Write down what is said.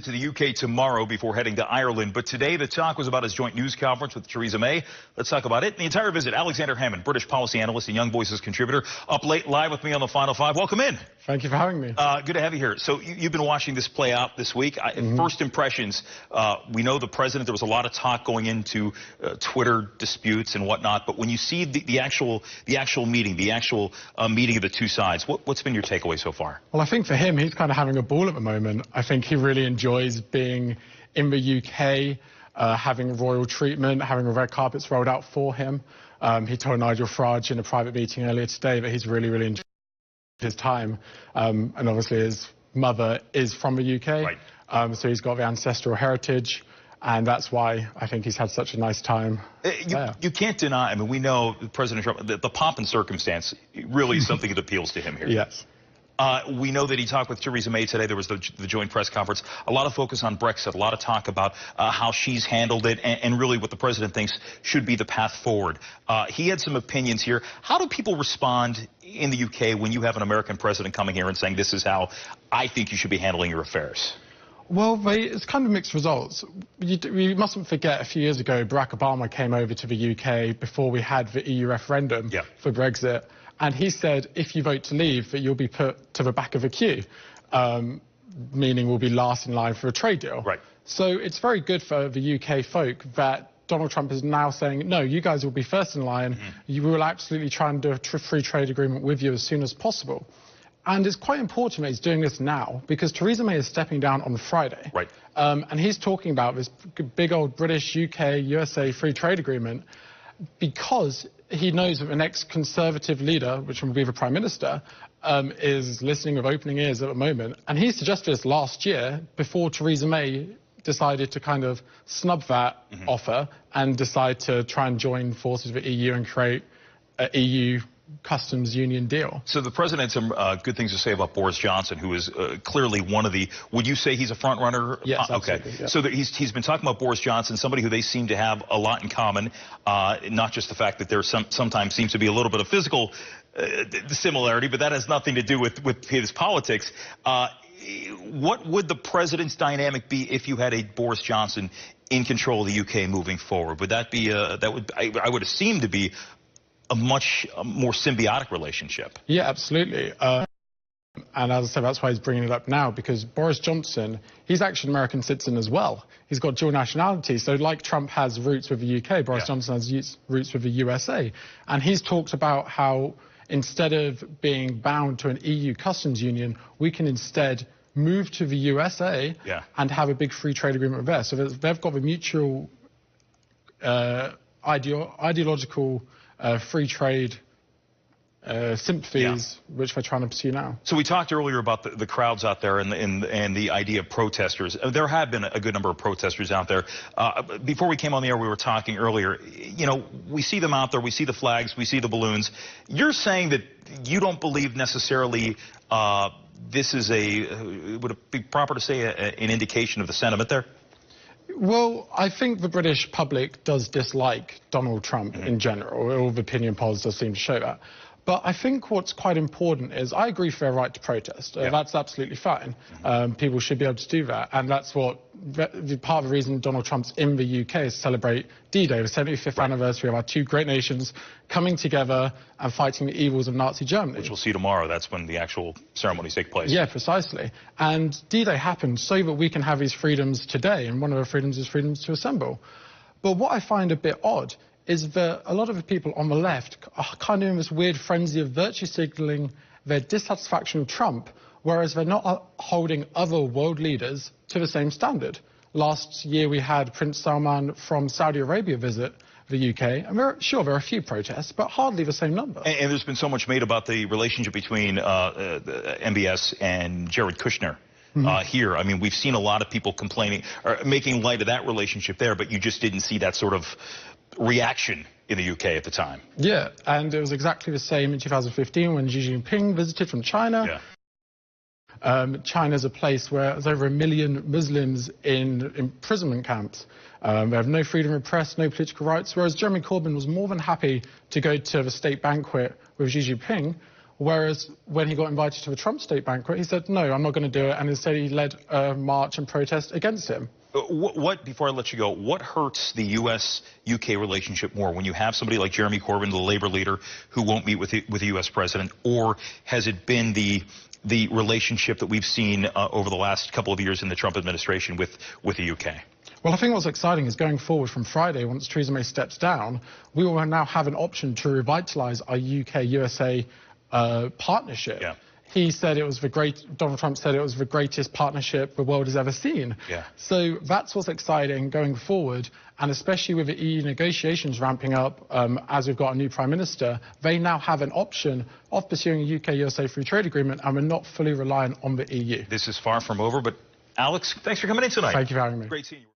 to the UK tomorrow before heading to Ireland. But today the talk was about his joint news conference with Theresa May. Let's talk about it. The entire visit, Alexander Hammond, British policy analyst and Young Voices contributor, up late live with me on the Final Five. Welcome in. Thank you for having me. Good to have you here. So you've been watching this play out this week. First impressions, we know the president, there was a lot of talk going into Twitter disputes and whatnot. But when you see the actual meeting, meeting of the two sides, what's been your takeaway so far? Well, I think for him, he's kind of having a ball at the moment. I think he really enjoys being in the UK, having royal treatment, having the red carpets rolled out for him. He told Nigel Farage in a private meeting earlier today that he's really enjoyed his time. And obviously his mother is from the UK, right. So he's got the ancestral heritage. And that's why I think he's had such a nice time. You can't deny, I mean, we know President Trump, the pomp and circumstance really is something that appeals to him here. Yes. We know that he talked with Theresa May today. There was the joint press conference. A lot of focus on Brexit, a lot of talk about how she's handled it and really what the president thinks should be the path forward. He had some opinions here. How do people respond in the UK when you have an American president coming here and saying, this is how I think you should be handling your affairs? Well, it's kind of mixed results. We mustn't forget a few years ago, Barack Obama came over to the UK before we had the EU referendum for Brexit. And he said, if you vote to leave, that you'll be put to the back of the queue, meaning we'll be last in line for a trade deal. Right. So it's very good for the UK folk that Donald Trump is now saying, no, you guys will be first in line. You will absolutely try and do a free trade agreement with you as soon as possible. And it's quite important that he's doing this now because Theresa May is stepping down on Friday. Right. And he's talking about this big old British, UK, USA free trade agreement because he knows that the next Conservative leader, which will be the Prime Minister, is listening with opening ears at the moment. And he suggested this last year before Theresa May decided to kind of snub that offer and decide to try and join forces with the EU and create an EU customs union deal. So the president had some good things to say about Boris Johnson, who is clearly one of the, would you say he's a front runner? Yes, okay. Yeah. So he's been talking about Boris Johnson, somebody who they seem to have a lot in common, not just the fact that there sometimes seems to be a little bit of physical similarity, but that has nothing to do with his politics. What would the president's dynamic be if you had a Boris Johnson in control of the UK moving forward? Would that be, I would assume to be a much more symbiotic relationship? Yeah, absolutely. And as I said, that's why he's bringing it up now, because Boris Johnson, he's actually an American citizen as well. He's got dual nationality. So like Trump has roots with the UK, Boris Johnson has roots with the USA. And he's talked about how instead of being bound to an EU customs union, we can instead move to the USA and have a big free trade agreement there. So they've got the mutual ideological free trade sympathies, which we're trying to pursue now. So we talked earlier about the crowds out there and the idea of protesters. There have been a good number of protesters out there. Before we came on the air, we were talking earlier. You know, we see them out there. We see the flags. We see the balloons. You're saying that you don't believe necessarily this is would it be proper to say an indication of the sentiment there? Well, I think the British public does dislike Donald Trump in general. All the opinion polls does seem to show that. But I think what's quite important is I agree for their right to protest. That's absolutely fine. People should be able to do that. And that's what part of the reason Donald Trump's in the UK is to celebrate D-Day, the 75th anniversary of our two great nations coming together and fighting the evils of Nazi Germany. Which we'll see tomorrow. That's when the actual ceremonies take place. Yeah, precisely. And D-Day happened so that we can have these freedoms today. And one of the freedoms is freedoms to assemble. But what I find a bit odd is that a lot of the people on the left are kind of in this weird frenzy of virtue signaling their dissatisfaction with Trump, whereas they're not holding other world leaders to the same standard. Last year we had Prince Salman from Saudi Arabia visit the UK, and there are a few protests, but hardly the same number. And there's been so much made about the relationship between MBS and Jared Kushner. Here, I mean, we've seen a lot of people complaining or making light of that relationship there, but you just didn't see that sort of reaction in the UK at the time. Yeah, and it was exactly the same in 2015 when Xi Jinping visited from China. China's a place where there's over 1 million Muslims in imprisonment camps. They have no freedom of press, no political rights, whereas Jeremy Corbyn was more than happy to go to the state banquet with Xi Jinping, Whereas when he got invited to the Trump state banquet, he said, no, I'm not going to do it. And instead he led a march and protest against him. Before I let you go, what hurts the U.S.-UK relationship more, when you have somebody like Jeremy Corbyn, the Labour leader, who won't meet with the U.S. president, or has it been the relationship that we've seen over the last couple of years in the Trump administration with the U.K.? Well, I think what's exciting is going forward from Friday, once Theresa May steps down, we will now have an option to revitalise our UK-USA partnership. Yeah. He said it was Donald Trump said it was the greatest partnership the world has ever seen. Yeah. So that's what's exciting going forward, and especially with the EU negotiations ramping up, as we've got a new Prime Minister, they now have an option of pursuing a UK-USA free trade agreement, and we're not fully reliant on the EU. This is far from over, but Alex, thanks for coming in tonight. Thank you for having me. Great seeing you.